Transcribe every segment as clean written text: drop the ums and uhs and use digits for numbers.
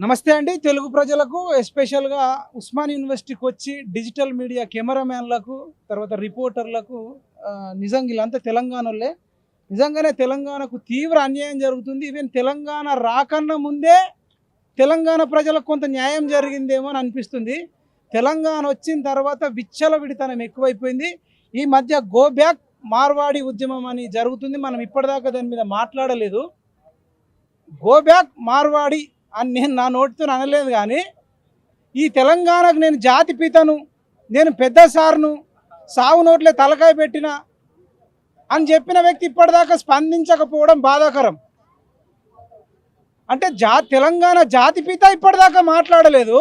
నమస్తే అండి. తెలుగు ప్రజలకు ఎస్పెషల్‌గా ఉస్మాన్ యూనివర్సిటీకి వచ్చి డిజిటల్ మీడియా కెమెరామ్యాన్‌లకు, తర్వాత రిపోర్టర్లకు నిజంగా వీళ్ళంతా తెలంగాణోళ్ళే. నిజంగానే తెలంగాణకు తీవ్ర అన్యాయం జరుగుతుంది. ఈవెన్ తెలంగాణ రాకన్నా ముందే తెలంగాణ ప్రజలకు కొంత న్యాయం జరిగిందేమో అని అనిపిస్తుంది. తెలంగాణ వచ్చిన తర్వాత విచ్చలవిడితనం ఎక్కువైపోయింది. ఈ మధ్య గో బ్యాక్ మార్వాడి ఉద్యమం అని జరుగుతుంది. మనం ఇప్పటిదాకా దాని మీద మాట్లాడలేదు. గో బ్యాక్ మార్వాడి అని నేను నా నోటితో అనలేదు, కానీ ఈ తెలంగాణకు నేను జాతిపితను, నేను పెద్ద సార్ను, సావు నోట్లే తలకాయ పెట్టిన అని చెప్పిన వ్యక్తి ఇప్పటిదాకా స్పందించకపోవడం బాధాకరం. అంటే తెలంగాణ జాతిపిత ఇప్పటిదాకా మాట్లాడలేదు,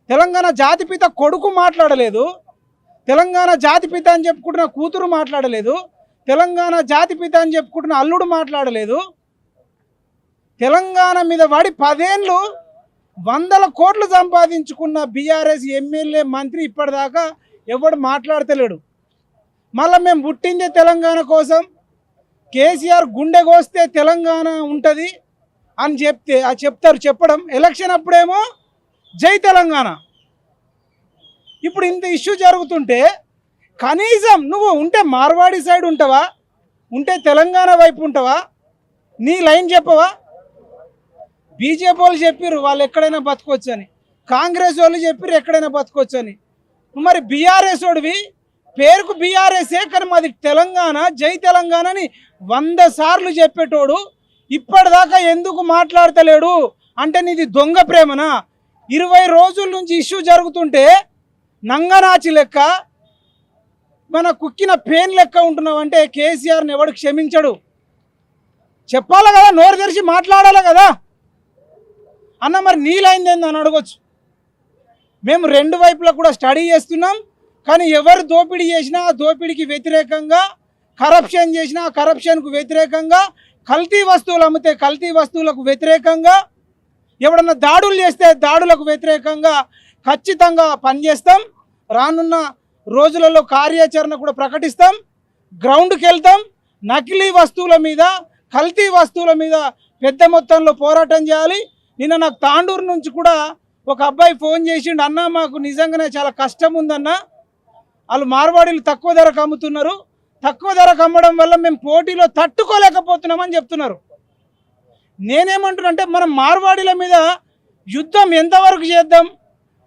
తెలంగాణ జాతిపిత కొడుకు మాట్లాడలేదు, తెలంగాణ జాతిపిత అని చెప్పుకుంటున్న కూతురు మాట్లాడలేదు, తెలంగాణ జాతిపిత అని చెప్పుకుంటున్న అల్లుడు మాట్లాడలేదు. తెలంగాణ మీద వాడి 10 ఏళ్ళు 100 కోట్లు సంపాదించుకున్న బీఆర్ఎస్ ఎమ్మెల్యే మంత్రి ఇప్పటిదాకా ఎవడు మాట్లాడతలేడు. మళ్ళీ మేము పుట్టిందే తెలంగాణ కోసం, కేసీఆర్ గుండె కోస్తే తెలంగాణ ఉంటుంది అని చెప్తారు. చెప్పడం ఎలక్షన్ అప్పుడేమో జై తెలంగాణ. ఇప్పుడు ఇంత ఇష్యూ జరుగుతుంటే కనీసం నువ్వు ఉంటే మార్వాడి సైడ్ ఉంటావా, ఉంటే తెలంగాణ వైపు ఉంటావా, నీ లైన్ చెప్పవా? బీజేపీ వాళ్ళు చెప్పారు వాళ్ళు ఎక్కడైనా బతకొచ్చు అని, కాంగ్రెస్ వాళ్ళు చెప్పారు ఎక్కడైనా బతకొచ్చు అని. మరి బీఆర్ఎస్ వాడివి, పేరుకు బీఆర్ఎస్ఏ, కానీ మాది తెలంగాణ, జై తెలంగాణ అని 100 సార్లు చెప్పేటోడు ఇప్పటిదాకా ఎందుకు మాట్లాడతలేడు? అంటే నీది దొంగ ప్రేమనా? 20 రోజుల నుంచి ఇష్యూ జరుగుతుంటే నంగనాచి లెక్క, మన కుక్కిన పెయిన్ లెక్క ఉంటున్నావు. అంటే కేసీఆర్ని ఎవడు క్షమించడు. చెప్పాలి కదా, నోరు తెరిచి మాట్లాడాలి కదా అన్న. మరి నీలైందేంది అని అడగొచ్చు. మేము 2 వైపులా కూడా స్టడీ చేస్తున్నాం, కానీ ఎవరు దోపిడీ చేసినా ఆ దోపిడీకి వ్యతిరేకంగా, కరప్షన్ చేసినా ఆ కరప్షన్కు వ్యతిరేకంగా, కల్తీ వస్తువులు అమ్మితే కల్తీ వస్తువులకు వ్యతిరేకంగా, ఎవడన్నా దాడులు చేస్తే దాడులకు వ్యతిరేకంగా ఖచ్చితంగా పనిచేస్తాం. రానున్న రోజులలో కార్యాచరణ కూడా ప్రకటిస్తాం, గ్రౌండ్కి వెళ్తాం. నకిలీ వస్తువుల మీద, కల్తీ వస్తువుల మీద పెద్ద మొత్తంలో పోరాటం చేయాలి. నిన్న నాకు తాండూరు నుంచి కూడా ఒక అబ్బాయి ఫోన్ చేసిండు, అన్న మాకు నిజంగానే చాలా కష్టం ఉందన్న, వాళ్ళు మార్వాడీలు తక్కువ ధరకు అమ్ముతున్నారు, తక్కువ ధరకు అమ్మడం వల్ల మేము పోటీలో తట్టుకోలేకపోతున్నామని చెప్తున్నారు. నేనేమంటున్నానంటే మనం మార్వాడీల మీద యుద్ధం ఎంతవరకు చేద్దాం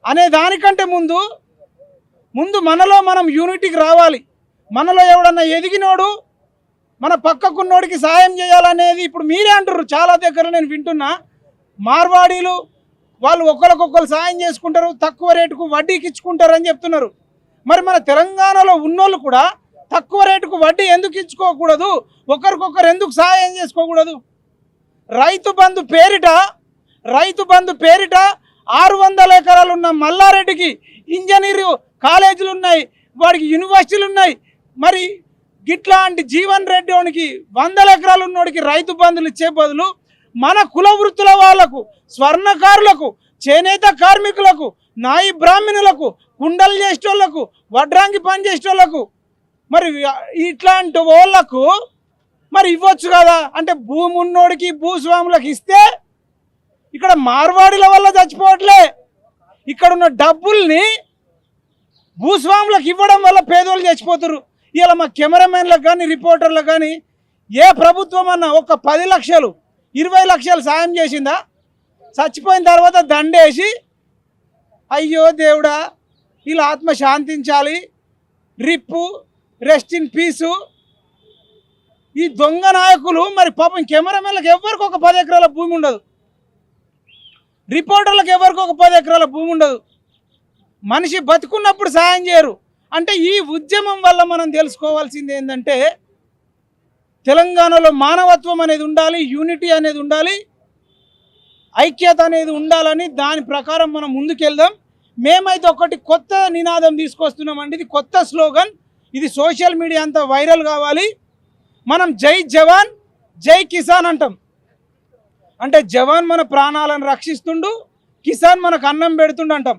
అనే దానికంటే ముందు మనలో మనం యూనిటీకి రావాలి. మనలో ఎవడన్నా ఎదిగినోడు మన పక్కకున్నోడికి సాయం చేయాలనేది ఇప్పుడు మీరే అంటారు. చాలా దగ్గర నేను వింటున్నా, మార్వాడీలు వాళ్ళు ఒకరికొకరు సాయం చేసుకుంటారు, తక్కువ రేటుకు వడ్డీకి ఇచ్చుకుంటారు అని చెప్తున్నారు. మరి మన తెలంగాణలో ఉన్నోళ్ళు కూడా తక్కువ రేటుకు వడ్డీ ఎందుకు ఇచ్చుకోకూడదు? ఒకరికొకరు ఎందుకు సాయం చేసుకోకూడదు? రైతు బంధు పేరిట 600 ఎకరాలు ఉన్న మల్లారెడ్డికి ఇంజనీరు కాలేజీలు ఉన్నాయి, వాడికి యూనివర్సిటీలు ఉన్నాయి. మరి గిట్లాంటి జీవన్ రెడ్డి వానికి 100 ఎకరాలు ఉన్నోడికి రైతు బంధులు ఇచ్చే బదులు మన కుల వృత్తుల వాళ్లకు, స్వర్ణకారులకు, చేనేత కార్మికులకు, నాయి బ్రాహ్మణులకు, కుండలు చేసేటోళ్లకు, వడ్రాంగి పని చేసేటోళ్లకు, మరి ఇట్లాంటి వాళ్ళకు మరి ఇవ్వచ్చు కదా. అంటే భూమి ఉన్నోడికి భూస్వాములకు ఇస్తే ఇక్కడ మార్వాడీల వల్ల చచ్చిపోవట్లే, ఇక్కడున్న డబ్బుల్ని భూస్వాములకు ఇవ్వడం వల్ల పేదోళ్ళు చచ్చిపోతారు. ఇలా మా కెమెరామెన్లకు కానీ రిపోర్టర్లకు కానీ ఏ ప్రభుత్వం అన్నా ఒక 10 లక్షలు 20 లక్షలు సాయం చేసిందా? చచ్చిపోయిన తర్వాత దండేసి అయ్యో దేవుడా వీళ్ళ ఆత్మ శాంతించాలి, రిప్పు, రెస్ట్ ఇన్ పీసు. ఈ దొంగ నాయకులు మరి పాపం కెమెరామెన్లకు ఎవరికి ఒక 10 ఎకరాల భూమి ఉండదు, రిపోర్టర్లకు ఎవరికి ఒక 10 ఎకరాల భూమి ఉండదు. మనిషి బతుకున్నప్పుడు సాయం చేయరు. అంటే ఈ ఉద్యమం వల్ల మనం తెలుసుకోవాల్సింది ఏంటంటే తెలంగాణలో మానవత్వం అనేది ఉండాలి, యూనిటీ అనేది ఉండాలి, ఐక్యత అనేది ఉండాలని దాని ప్రకారం మనం ముందుకెళ్దాం. మేమైతే ఒకటి కొత్త నినాదం తీసుకొస్తున్నామండి. ఇది కొత్త స్లోగన్, ఇది సోషల్ మీడియా అంతా వైరల్ కావాలి. మనం జై జవాన్ జై కిసాన్ అంటాం. అంటే జవాన్ మన ప్రాణాలను రక్షిస్తుండు, కిసాన్ మనకు అన్నం పెడుతుండు అంటాం.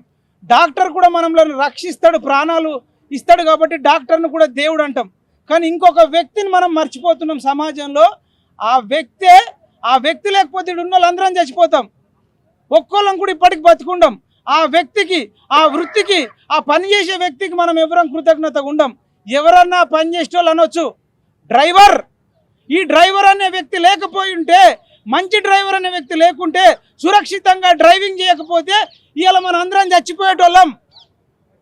డాక్టర్ కూడా మనల్ని రక్షిస్తాడు, ప్రాణాలు ఇస్తాడు, కాబట్టి డాక్టర్ను కూడా దేవుడు అంటాం. కానీ ఇంకొక వ్యక్తిని మనం మర్చిపోతున్నాం సమాజంలో. ఆ వ్యక్తి లేకపోతే ఉన్న వాళ్ళందరం చచ్చిపోతాం. ఒక్కోళ్ళం కూడా ఇప్పటికి బతుకుండం. ఆ వ్యక్తికి, ఆ వృత్తికి, ఆ పని చేసే వ్యక్తికి మనం ఎవరం కృతజ్ఞతగా ఉండం. ఎవరన్నా పని చేసే వాళ్ళు అనొచ్చు డ్రైవర్, ఈ డ్రైవర్ అనే వ్యక్తి లేకపోయి ఉంటే, మంచి డ్రైవర్ అనే వ్యక్తి లేకుంటే, సురక్షితంగా డ్రైవింగ్ చేయకపోతే ఇవాళ మన అందరం చచ్చిపోయేటోళ్ళం.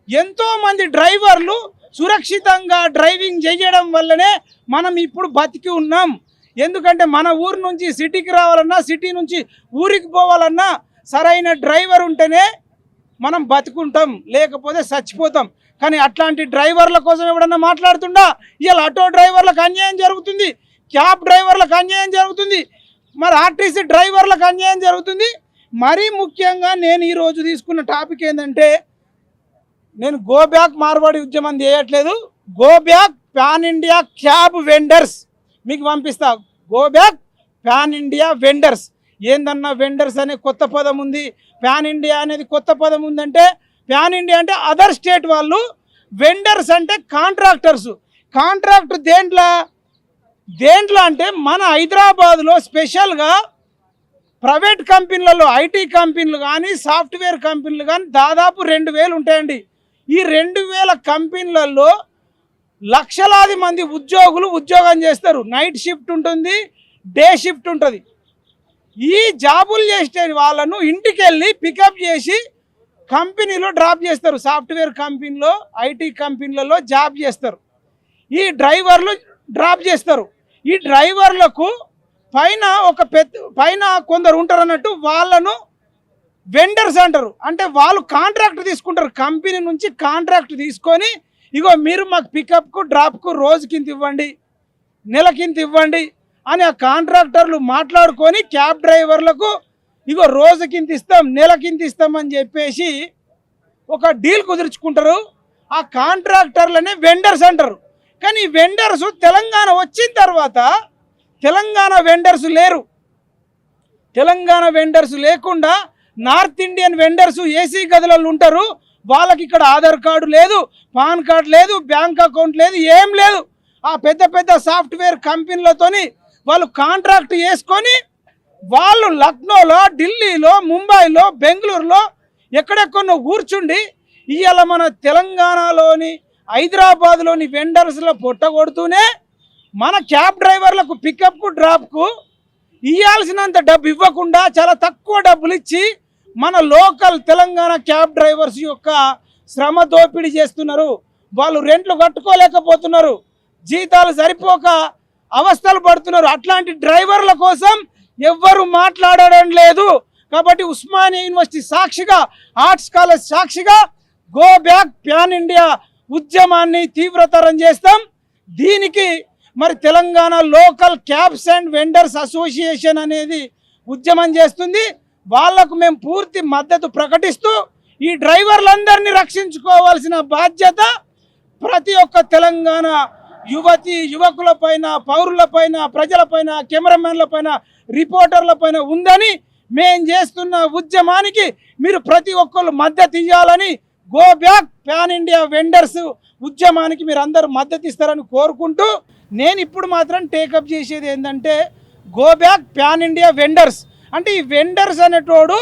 ఎంతోమంది డ్రైవర్లు సురక్షితంగా డ్రైవింగ్ చేయడం వల్లనే మనం ఇప్పుడు బతికి ఉన్నాం. ఎందుకంటే మన ఊరు నుంచి సిటీకి రావాలన్నా, సిటీ నుంచి ఊరికి పోవాలన్నా సరైన డ్రైవర్ ఉంటేనే మనం బతుకుంటాం, లేకపోతే చచ్చిపోతాం. కానీ అట్లాంటి డ్రైవర్ల కోసం ఎవడన్నా మాట్లాడుతుండా? ఇవాళ ఆటో డ్రైవర్లకు అన్యాయం జరుగుతుంది, క్యాబ్ డ్రైవర్లకు అన్యాయం జరుగుతుంది, మరి ఆర్టీసీ డ్రైవర్లకు అన్యాయం జరుగుతుంది. మరీ ముఖ్యంగా నేను ఈరోజు తీసుకున్న టాపిక్ ఏంటంటే, నేను గో బ్యాక్ మార్వాడి ఉద్యమం చేయట్లేదు, go back pan India cab vendors మీకు పంపిస్తా. Go back pan India vendors. ఏందన్నా వెండర్స్ అనే కొత్త పదం ఉంది, పాన్ ఇండియా అనేది కొత్త పదం ఉందంటే, పాన్ ఇండియా అంటే అదర్ స్టేట్ వాళ్ళు, వెండర్స్ అంటే కాంట్రాక్టర్స్. కాంట్రాక్ట్ దేంట్లో అంటే మన హైదరాబాద్లో స్పెషల్గా ప్రైవేట్ కంపెనీలలో, ఐటీ కంపెనీలు కానీ, సాఫ్ట్వేర్ కంపెనీలు కానీ దాదాపు 2000 ఉంటాయండి. ఈ 2000 కంపెనీలలో లక్షలాది మంది ఉద్యోగులు ఉద్యోగం చేస్తారు. నైట్ షిఫ్ట్ ఉంటుంది, డే షిఫ్ట్ ఉంటుంది. ఈ జాబులు చేసే వాళ్ళను ఇంటికి వెళ్ళి పికప్ చేసి కంపెనీలో డ్రాప్ చేస్తారు. సాఫ్ట్వేర్ కంపెనీలో, ఐటీ కంపెనీలలో జాబ్ చేస్తారు. ఈ డ్రైవర్లు డ్రాప్ చేస్తారు. ఈ డ్రైవర్లకు పైన కొందరు ఉంటారు అన్నట్టు, వాళ్ళను వెండర్స్ అంటారు. అంటే వాళ్ళు కాంట్రాక్ట్ తీసుకుంటారు, కంపెనీ నుంచి కాంట్రాక్ట్ తీసుకొని, ఇగో మీరు మాకు పికప్కు డ్రాప్కు రోజుకింత ఇవ్వండి, నెలకింత ఇవ్వండి అని ఆ కాంట్రాక్టర్లు మాట్లాడుకొని క్యాబ్ డ్రైవర్లకు ఇగో రోజుకింత ఇస్తాం, నెలకింత ఇస్తామని చెప్పేసి ఒక డీల్ కుదుర్చుకుంటారు. ఆ కాంట్రాక్టర్లనే వెండర్స్ అంటారు. కానీ ఈ వెండర్స్ తెలంగాణ వచ్చిన తర్వాత తెలంగాణ వెండర్స్ లేరు. తెలంగాణ వెండర్స్ లేకుండా నార్త్ ఇండియన్ వెండర్స్ ఏసీ గదులలో ఉంటారు. వాళ్ళకి ఇక్కడ ఆధార్ కార్డు లేదు, పాన్ కార్డు లేదు, బ్యాంక్ అకౌంట్ లేదు, ఏం లేదు. ఆ పెద్ద పెద్ద సాఫ్ట్వేర్ కంపెనీలతోని వాళ్ళు కాంట్రాక్ట్ చేసుకొని వాళ్ళు లక్నోలో, ఢిల్లీలో, ముంబైలో, బెంగళూరులో ఎక్కడెక్కడో కూర్చుండి ఇవాళ మన తెలంగాణలోని, హైదరాబాద్లోని వెండర్స్లో పొట్టగొడుతూనే మన క్యాబ్ డ్రైవర్లకు పికప్కు డ్రాప్కు ఇవ్వాల్సినంత డబ్బు ఇవ్వకుండా చాలా తక్కువ డబ్బులు ఇచ్చి మన లోకల్ తెలంగాణ క్యాబ్ డ్రైవర్స్ యొక్క శ్రమ దోపిడీ చేస్తున్నారు. వాళ్ళు రెంట్లు కట్టుకోలేకపోతున్నారు, జీతాలు సరిపోక అవస్థలు పడుతున్నారు. అట్లాంటి డ్రైవర్ల కోసం ఎవ్వరు మాట్లాడడం లేదు. కాబట్టి ఉస్మానియా యూనివర్సిటీ సాక్షిగా, ఆర్ట్స్ కాలేజ్ సాక్షిగా గో బ్యాక్ ప్యాన్ ఇండియా ఉద్యమాన్ని తీవ్రతరం చేస్తాం. దీనికి మరి Telangana local cabs and vendors association అనేది ఉద్యమం చేస్తుంది. వాళ్లకు మేము పూర్తి మద్దతు ప్రకటిస్తూ ఈ డ్రైవర్లందరినీ రక్షించుకోవాల్సిన బాధ్యత ప్రతి ఒక్క తెలంగాణ యువతి యువకులపైన, పౌరులపైన, ప్రజలపైన, కెమెరామెన్లపైన, రిపోర్టర్లపైన ఉందని మేం చేస్తున్న ఉద్యమానికి మీరు ప్రతి ఒక్కరు మద్దతు ఇవ్వాలని, go back pan India vendors ఉద్యమానికి మీరు అందరూ మద్దతు ఇస్తారని కోరుకుంటూ, నేను ఇప్పుడు మాత్రం టేకప్ చేసేది ఏంటంటే go back pan India vendors. అంటే ఈ వెండర్స్ అనేటోడు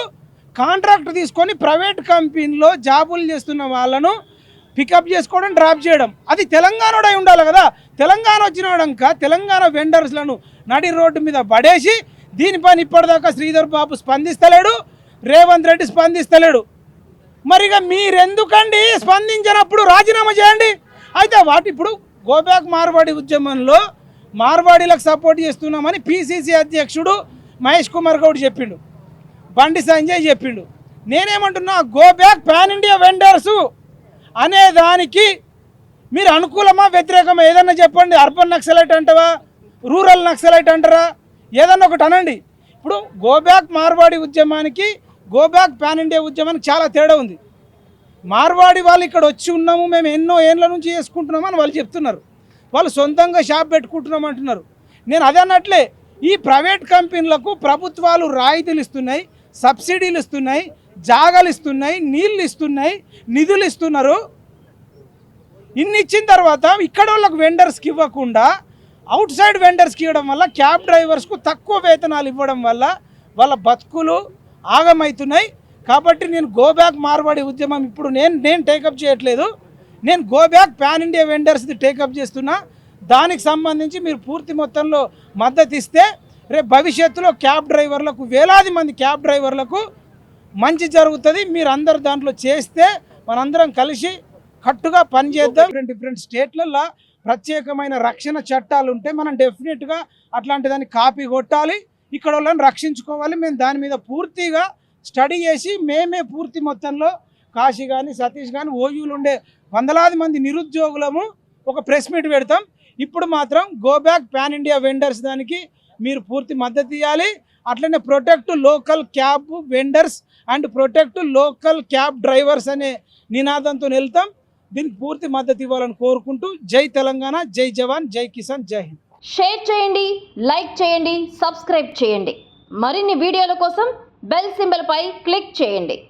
కాంట్రాక్ట్ తీసుకొని ప్రైవేట్ కంపెనీలో జాబులు చేస్తున్న వాళ్ళను పికప్ చేసుకోవడం, డ్రాప్ చేయడం. అది తెలంగాణలో ఉండాలి కదా. తెలంగాణ వచ్చినాక తెలంగాణ వెండర్స్లను నడి రోడ్డు మీద పడేసి దీనిపైన ఇప్పటిదాకా శ్రీధర్ బాబు స్పందిస్తలేడు, రేవంత్ రెడ్డి స్పందిస్తలేడు. మరిగా మీరెందుకండి స్పందించినప్పుడు రాజీనామా చేయండి. అయితే వాటి ఇప్పుడు గోబ్యాక్ మార్వాడి ఉద్యమంలో మార్వాడీలకు సపోర్ట్ చేస్తున్నామని పిసిసి అధ్యక్షుడు మహేష్ కుమార్ గౌడ్ చెప్పిండు, బండి సంజయ్ చెప్పిండు. నేనేమంటున్నా, go back pan India vendors అనే దానికి మీరు అనుకూలమా వ్యతిరేకమా ఏదన్నా చెప్పండి. అర్బన్ నక్సలైట్ అంటావా, రూరల్ నక్సలైట్ అంటారా, ఏదన్నా ఒకటి అనండి. ఇప్పుడు గో బ్యాక్ మార్వాడి ఉద్యమానికి గో బ్యాక్ పాన్ ఇండియా ఉద్యమానికి చాలా తేడా ఉంది. మార్వాడి వాళ్ళు ఇక్కడ వచ్చి ఉన్నాము, మేము ఎన్నో ఏళ్ళ నుంచి చేసుకుంటున్నామని వాళ్ళు చెప్తున్నారు. వాళ్ళు సొంతంగా షాప్ పెట్టుకుంటున్నాం అంటున్నారు. నేను అదే అన్నట్లే, ఈ ప్రైవేట్ కంపెనీలకు ప్రభుత్వాలు రాయితీలు ఇస్తున్నాయి, సబ్సిడీలు ఇస్తున్నాయి, జాగాలు ఇస్తున్నాయి, నీళ్ళు ఇస్తున్నాయి, నిధులు ఇస్తున్నారు. ఇన్ని ఇచ్చిన తర్వాత ఇక్కడ వాళ్ళకు వెండర్స్కి ఇవ్వకుండా అవుట్ సైడ్ వెండర్స్కి ఇవ్వడం వల్ల, క్యాబ్ డ్రైవర్స్కు తక్కువ వేతనాలు ఇవ్వడం వల్ల వాళ్ళ బతుకులు, ఆగమవుతున్నాయి. కాబట్టి నేను గో బ్యాక్ మార్వాడి ఉద్యమం ఇప్పుడు నేను టేకప్ చేయట్లేదు. నేను గో బ్యాక్ పాన్ ఇండియా వెండర్స్ది టేకప్ చేస్తున్నా. దానికి సంబంధించి మీరు పూర్తి మొత్తంలో మద్దతు ఇస్తే రేపు భవిష్యత్తులో క్యాబ్ డ్రైవర్లకు, వేలాది మంది క్యాబ్ డ్రైవర్లకు మంచి జరుగుతుంది. మీరు అందరు దాంట్లో చేస్తే మనందరం కలిసి కట్టుగా పనిచేద్దాం. డిఫరెంట్ స్టేట్లలో ప్రత్యేకమైన రక్షణ చట్టాలు ఉంటే మనం డెఫినెట్గా అట్లాంటి దాన్ని కాపీ కొట్టాలి, ఇక్కడ వాళ్ళని రక్షించుకోవాలి. మేము దాని మీద పూర్తిగా స్టడీ చేసి మేమే పూర్తి మొత్తంలో కాశీ కానీ సతీష్ కానీ ఓయూలు ఉండే వందలాది మంది నిరుద్యోగులము ఒక ప్రెస్ మీట్ పెడతాం. ఇప్పుడు మాత్రం go back pan India vendors దానికి మీరు పూర్తి మద్దతు ఇవ్వాలి. అట్లనే protect local cab vendors and protect local cab drivers అనే నినాదంతో వెళ్తాం. దీనికి పూర్తి మద్దతు ఇవ్వాలని కోరుకుంటూ జై తెలంగాణ, జై జవాన్, జై కిసాన్, జై హింద్. షేర్ చేయండి, లైక్ చేయండి, సబ్స్క్రైబ్ చేయండి. మరిన్ని వీడియోల కోసం బెల్ సింబల్ పై క్లిక్ చేయండి.